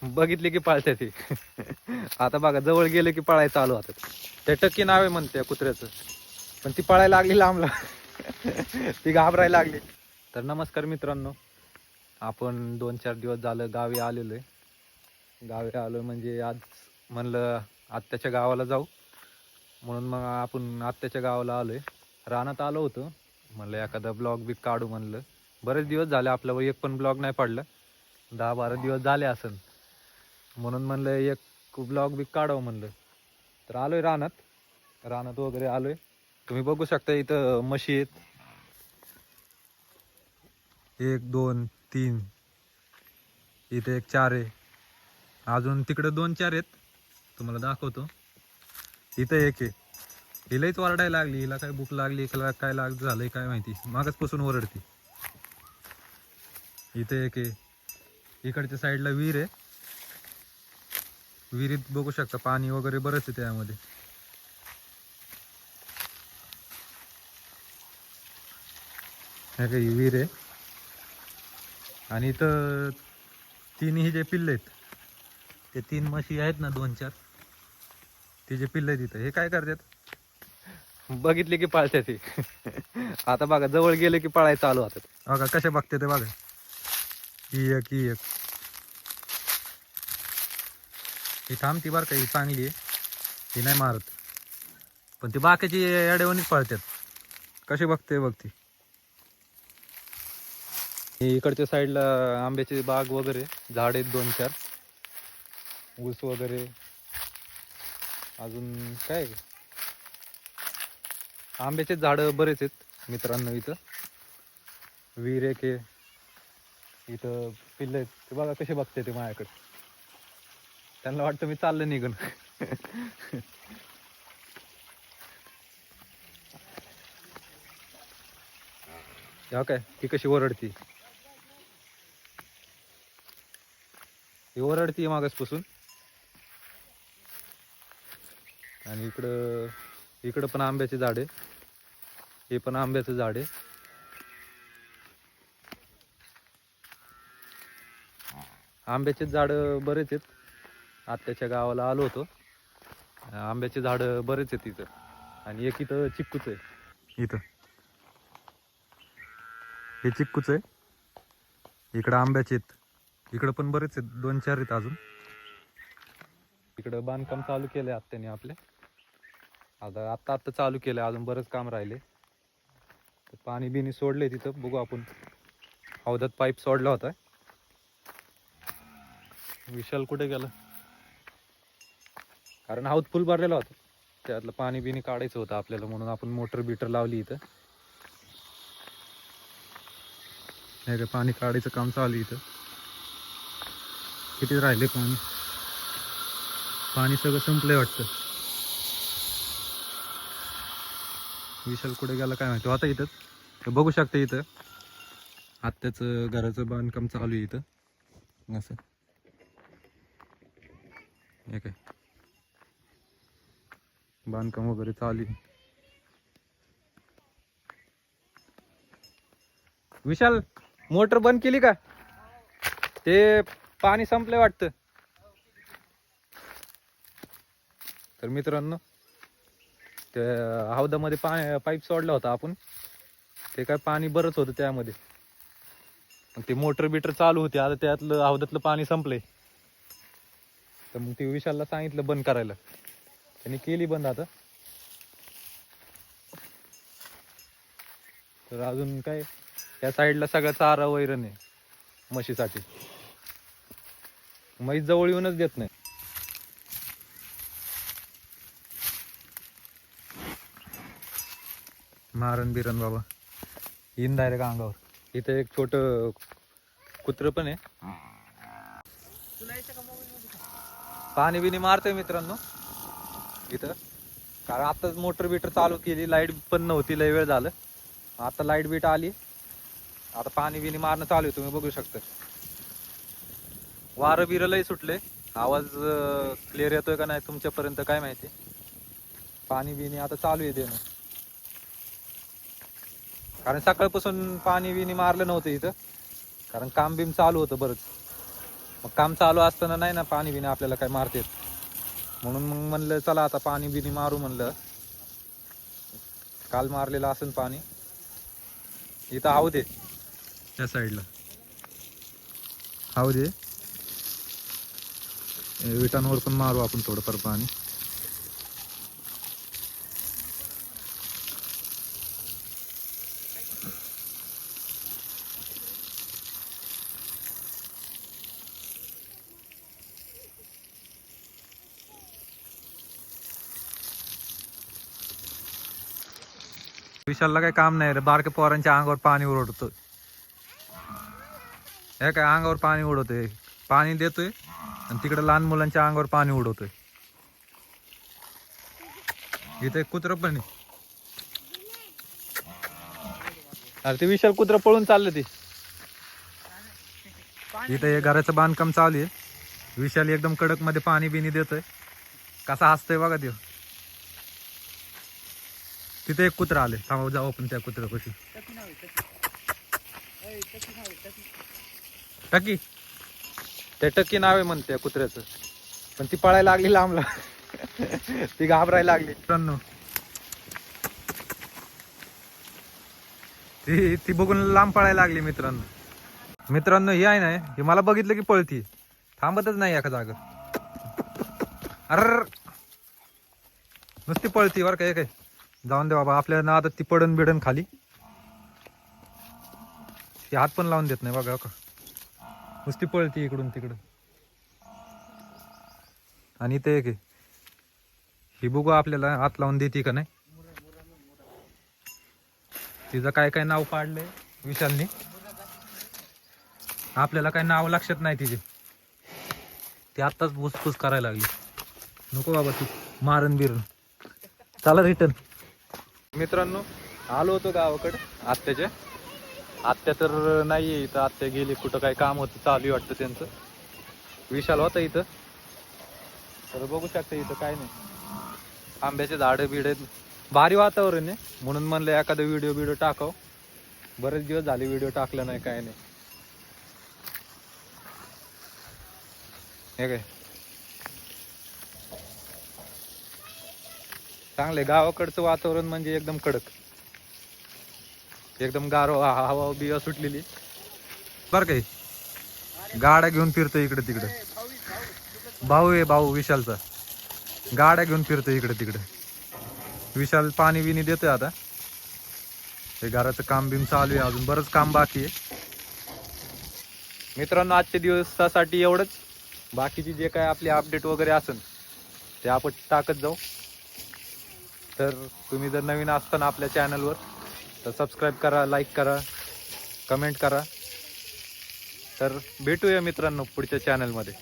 बघितले की पळते ती. आता बघा जवळ गेले की पळायला चालू होतात. ते टक्की नाव आहे म्हणते कुत्र्याचं, पण ती पळायला लागली लांबला. ती घाबरायला लागली. तर नमस्कार मित्रांनो, आपण 2-4 दिवस झालं गावी आलेलो आहे. गावी आलो म्हणजे आज म्हणलं आत्याच्या गावाला जाऊ, म्हणून मग आपण आत्याच्या गावाला आलोय. रानात आलो होतो, म्हणलं एखादा ब्लॉग बी काढू म्हणलं. बरेच दिवस झाले आपल्यावर एक पण ब्लॉग नाही पडला, 10-12 दिवस झाले असन, म्हणून म्हणलं एक ब्लॉग बी काढावं म्हणलं. तर आलोय रानात वगैरे आलोय. तुम्ही बघू शकता इथं म्हशी आहेत, 1 2 3, इथे 1 4 आहे, अजून तिकडे 2-4 आहेत, तुम्हाला दाखवतो. इथं 1 आहे. हिलाच ओरडायला लागली, हिला काय भूक लागली, हिला काय झालंय काय माहिती, मागचपासून ओरडती. इथे 1 आहे. इकडच्या साईडला विहीर आहे, विहिरीत बघू शकता पाणी वगैरे बरंच आहे त्यामध्ये. हे काही विहीर आहे. आणि इथं 3 जे पिल्ले आहेत, ते 3 म्हशी आहेत ना, 2-4, ते जे पिल्ले आहेत इथं, हे काय करतात, बघितले की पळतात ती. आता बघा जवळ गेले की पळायला चालू होतात. बघा कसे बघते ते बघा. ही एक ही थांबती बरं का, ही चांगली आहे, ही नाही मारत. पण ती बाकीची अडवणीच पळतात. कशी बघते बघती. इकडच्या साईडला आंब्याची बाग वगैरे, झाड आहेत 2-4, ऊस वगैरे. अजून काय, आंब्याचे झाड बरेच आहेत मित्रांनो. इथं विहीर एक आहे, इथं पिल्ले आहेत, ते बघा कसे बघते ते माझ्याकडे. त्यांना वाटतं मी चाललं निघून. ह्या काय ती कशी ओरडती, ही ओरडती मागासपासून. आणि इकडं पण आंब्याचे झाड आहे, हे पण आंब्याचं झाड आहे. आंब्याचे झाड बरेच आहेत. आत्याच्या गावाला आलो होतो, आंब्याचे झाड बरेच आहेत इथं. आणि एक इथं चिक्कूच आहे. इथं हे चिक्कूच आहे, इकडं आंब्याचे आहेत, इकडं पण बरेच आहेत, 2-4 आहेत अजून. इकडं बांधकाम चालू केलंय आत्याने आपल्या. आता चालू केलंय, अजून बरंच काम राहिले. पाणी बिनी सोडलंय तिथं, बघू आपण. हौदात पाईप सोडला होता. विशाल कुठे गेला, कारण हौद फुल भरलेला होता, त्यातलं पाणी बिनी काढायचं होतं आपल्याला, म्हणून आपण मोटर बिटर लावली इथं. नाही का, पाणी काढायचं काम चालू इथं. किती राहिले पाणी सगळं संपलंय वाटतं. विशाल कुठे गेला काय माहिती, होता इथंच. तर बघू शकता इथं आत्याचं घराचं बांधकाम चालू आहे इथं असं. हे काय बांधकाम वगैरे चालू आहे. विशाल मोटर बंद केली का, ते पाणी संपलंय वाटतं. तर मित्रांनो, त्या हौदामध्ये पाईप सोडला होता आपण, ते काय पाणी बरंच होतं त्यामध्ये. ते मोटर बिटर चालू होती, आता त्यातलं हौदातलं पाणी संपलंय. तर मग ते विशालला सांगितलं बंद करायला, त्यांनी केली बंद आता. तर अजून काय, त्या साईडला सगळा चारा वैरण आहे म्हशीसाठी. म्हैस जवळ येऊनच देत नाही. मारण बिरण बाबा, येईन डायरेक्ट अंगावर. इथं एक छोट कुत्र पण आहे, पाणी बिनी मारतंय मित्रांनो इथं. कारण आताच मोटर बिटर चालू केली, लाईट पण नव्हती, लय वेळ झालं. आता लाईट बीट आली, आता पाणी बिनी मारणं चालू आहे, तुम्ही बघू शकता. वारं बिरं लय सुटले, आवाज क्लिअर येतोय का नाही तुमच्यापर्यंत काय माहिती. पाणी बिनी आता चालू आहे देणं, कारण सकाळपासून पाणी बिनी मारलं नव्हतं इथं, कारण काम बिम चालू होतं बरंच. मग काम चालू असताना नाही ना पाणी बिणी आपल्याला काय मारते, म्हणून मग म्हणलं चला आता पाणी बिनी मारू म्हणलं. काल मारलेलं असेल पाणी, इथं आऊ दे त्या साईडला, आऊ दे. विटांवर पण मारू आपण थोडंफार पाणी. विशालला काही काम नाही रे, बारक्या पोरांच्या अंगावर पाणी उडवतो. हे काय अंगावर पाणी उडवतोय, पाणी देतोय आणि तिकडे लहान मुलांच्या अंगावर पाणी उडवतोय. इथे एक कुत्रं पण आहे. अरे ते विशाल कुत्रं पळून चाललं ते. इथे हे घराचं बांधकाम चालू आहे. विशाल एकदम कडक मध्ये पाणी बिनी देतोय. कसा हसतोय बघा त्यो. तिथे एक कुत्रा आले, थांबा जाऊ आपण त्या कुत्र्यापाशी. टकी, ते टकी नाव आहे म्हणते कुत्र्याचं, पण ती पळायला लागली लांबला. ती घाबरायला लागली मित्रांनो. ती बघून लांब पळायला लागली मित्रांनो. मित्रांनो ही आहे ना, ही मला बघितलं की पळती, थांबतच नाही एका जागा. अर नुसती पळती बरं काय. काय जाऊन दे बाबा, आपल्या नादात ती पडन बिडन खाली. ती हात पण लावून देत नाही बघा का, नुसती पळती इकडून तिकडं. आणि ते एक ही बघू आपल्याला हात लावून देते का नाही. तिचं काय काय नाव पाडलंय विशालने, आपल्याला काय नाव लक्षात नाही तिचे. ती आत्ताच भुसफुस करायला लागली. नको बाबा तू मारण बिरण, चला रिटर्न. मित्रांनो आलो होतो गावाकडे आत्याच्या. आत्या तर नाहीये इथं, आत्या गेली कुठं, काय काम होतं चालू वाटतं त्यांचं. विशाल होता इथं, तर बघू शकता इथं काय नाही, आंब्याचे झाडं बिड, भारी वातावरण आहे. म्हणून म्हणलं एखादा व्हिडिओ टाकाव. बरेच दिवस झाले व्हिडिओ टाकला नाही, काय नाही. हे काय चांगलंय गावाकडचं वातावरण, म्हणजे एकदम कडक, एकदम गारवा हवा बिवा सुटलेली. बर काही गाड्या घेऊन फिरतो इकडे तिकडे. भाऊ आहे भाऊ विशालचा, गाड्या घेऊन फिरतो इकडे तिकडे. विशाल पाणी बिनी देतोय आता. हे घराचं काम बिम चालू आहे, अजून बरंच काम बाकी आहे. मित्रांनो आजच्या दिवसासाठी एवढंच. बाकीची जे काय आपले अपडेट वगैरे असेल ते आपण टाकत जाऊ. तर तुम्ही जर नवीन असताना आपल्या चॅनलवर, तर सबस्क्राईब करा, लाईक करा, कमेंट करा. तर भेटूया मित्रांनो पुढच्या चॅनलमध्ये.